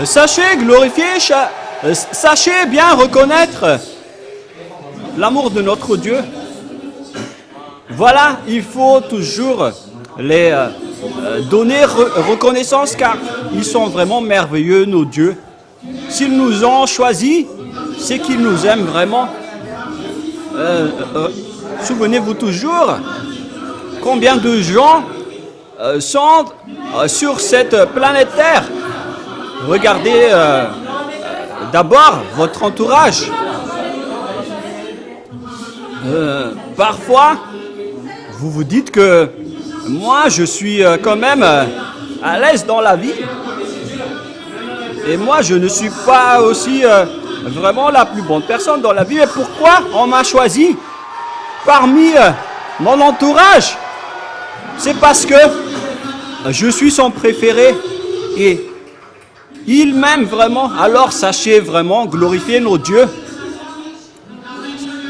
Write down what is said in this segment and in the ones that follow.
Sachez glorifier, sachez bien reconnaître l'amour de notre Dieu. Voilà, il faut toujours les donner reconnaissance car ils sont vraiment merveilleux, nos dieux. S'ils nous ont choisis, c'est qu'ils nous aiment vraiment. Souvenez-vous toujours combien de gens sont sur cette planète Terre. Regardez d'abord votre entourage. Parfois, vous vous dites que moi, je suis quand même à l'aise dans la vie. Et moi, je ne suis pas aussi vraiment la plus bonne personne dans la vie. Et pourquoi on m'a choisi parmi mon entourage? C'est parce que je suis son préféré et il m'aime vraiment. Alors sachez vraiment glorifier nos dieux.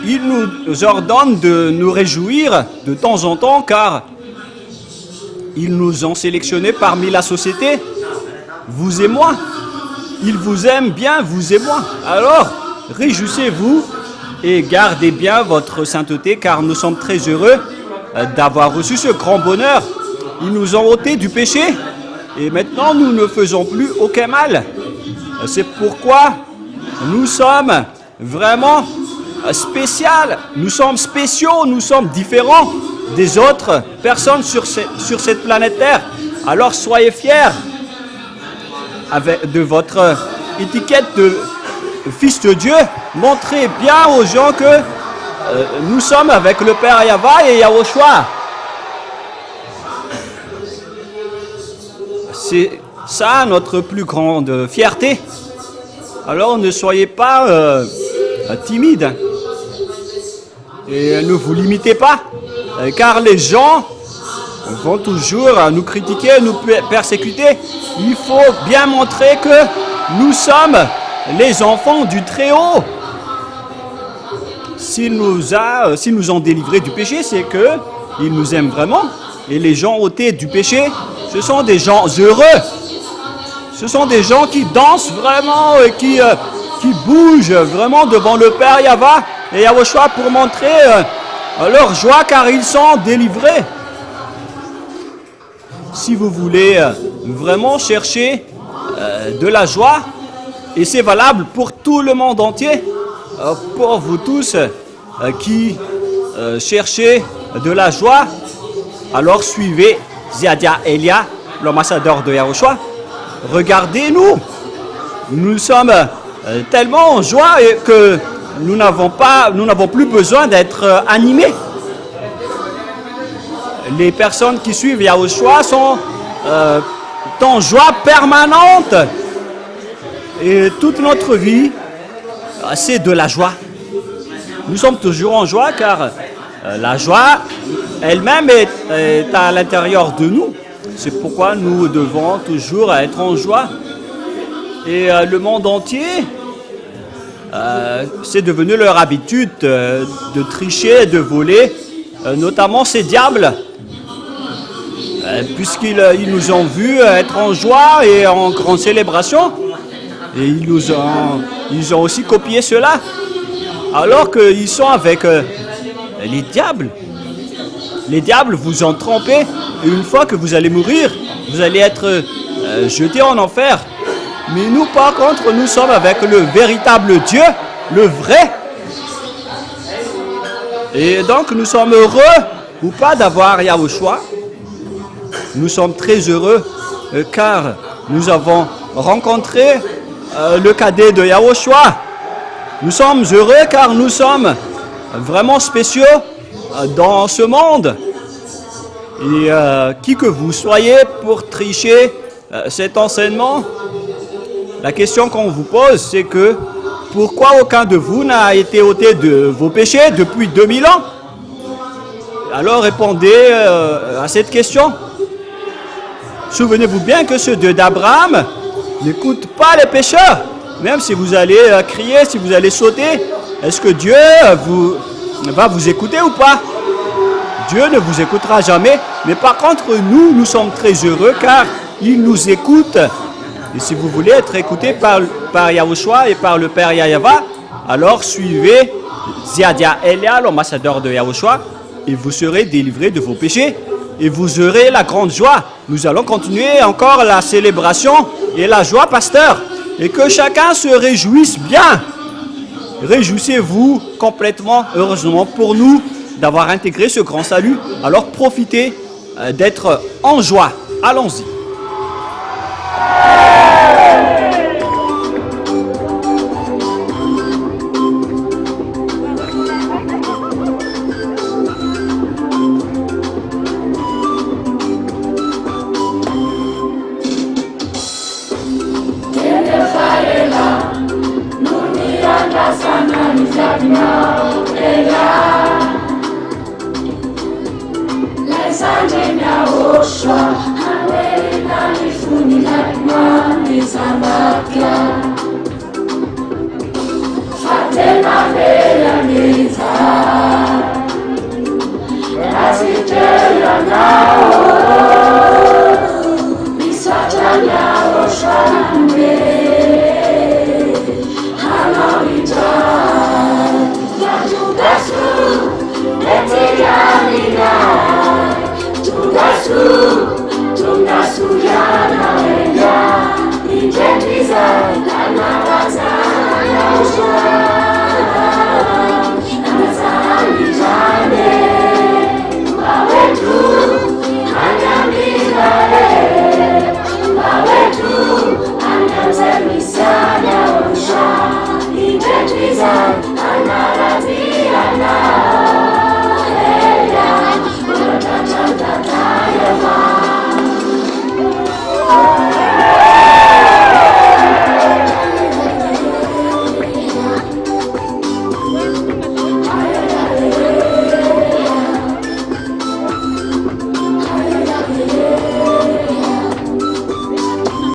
Il nous ordonne de nous réjouir de temps en temps car ils nous ont sélectionnés parmi la société, vous et moi. Ils vous aiment bien, vous et moi. Alors, réjouissez-vous et gardez bien votre sainteté car nous sommes très heureux d'avoir reçu ce grand bonheur. Ils nous ont ôté du péché et maintenant nous ne faisons plus aucun mal. C'est pourquoi nous sommes vraiment spécial, nous sommes spéciaux, nous sommes différents des autres personnes sur cette planète Terre. Alors soyez fiers de votre étiquette de fils de Dieu. Montrez bien aux gens que nous sommes avec le Père Yahva et Yahushua. C'est ça notre plus grande fierté. Alors ne soyez pas timides. Et ne vous limitez pas, car les gens vont toujours nous critiquer, nous persécuter. Il faut bien montrer que nous sommes les enfants du Très-Haut. S'il nous ont délivrés du péché, c'est qu'il nous aime vraiment. Et les gens ôtés du péché, ce sont des gens heureux. Ce sont des gens qui dansent vraiment et qui bougent vraiment devant le Père Yahva et Yahushua pour montrer leur joie car ils sont délivrés. Si vous voulez vraiment chercher de la joie, et c'est valable pour tout le monde entier, pour vous tous qui cherchez de la joie, alors suivez Ziadia Elia, l'ambassadeur de Yahushua. Regardez-nous, nous sommes tellement en joie et que nous n'avons plus besoin d'être animés. Les personnes qui suivent Yahushua sont en joie permanente. Et toute notre vie, c'est de la joie. Nous sommes toujours en joie car la joie elle-même est à l'intérieur de nous. C'est pourquoi nous devons toujours être en joie. Et le monde entier, c'est devenu leur habitude de tricher, de voler, notamment ces diables, puisqu'ils nous ont vus être en joie et en grande célébration. Et ils ont aussi copié cela, alors qu'ils sont avec les diables. Les diables vous ont trompé, et une fois que vous allez mourir, vous allez être jetés en enfer. Mais nous, par contre, nous sommes avec le véritable Dieu, le vrai. Et donc, nous sommes heureux, ou pas, d'avoir Yahushua. Nous sommes très heureux, car nous avons rencontré le cadet de Yahushua. Nous sommes heureux, car nous sommes vraiment spéciaux dans ce monde. Et qui que vous soyez pour tricher cet enseignement, la question qu'on vous pose, c'est que pourquoi aucun de vous n'a été ôté de vos péchés depuis 2000 ans? Alors répondez à cette question. Souvenez-vous bien que ce Dieu d'Abraham n'écoute pas les pécheurs. Même si vous allez crier, si vous allez sauter, est-ce que Dieu va vous écouter ou pas? Dieu ne vous écoutera jamais. Mais par contre, nous sommes très heureux car il nous écoute. Et si vous voulez être écouté par Yahushua et par le Père Yahava, alors suivez Ziadia Elia, l'ambassadeur de Yahushua, et vous serez délivrés de vos péchés. Et vous aurez la grande joie. Nous allons continuer encore la célébration et la joie, pasteur. Et que chacun se réjouisse bien. Réjouissez-vous complètement, heureusement pour nous, d'avoir intégré ce grand salut. Alors profitez d'être en joie. Allons-y.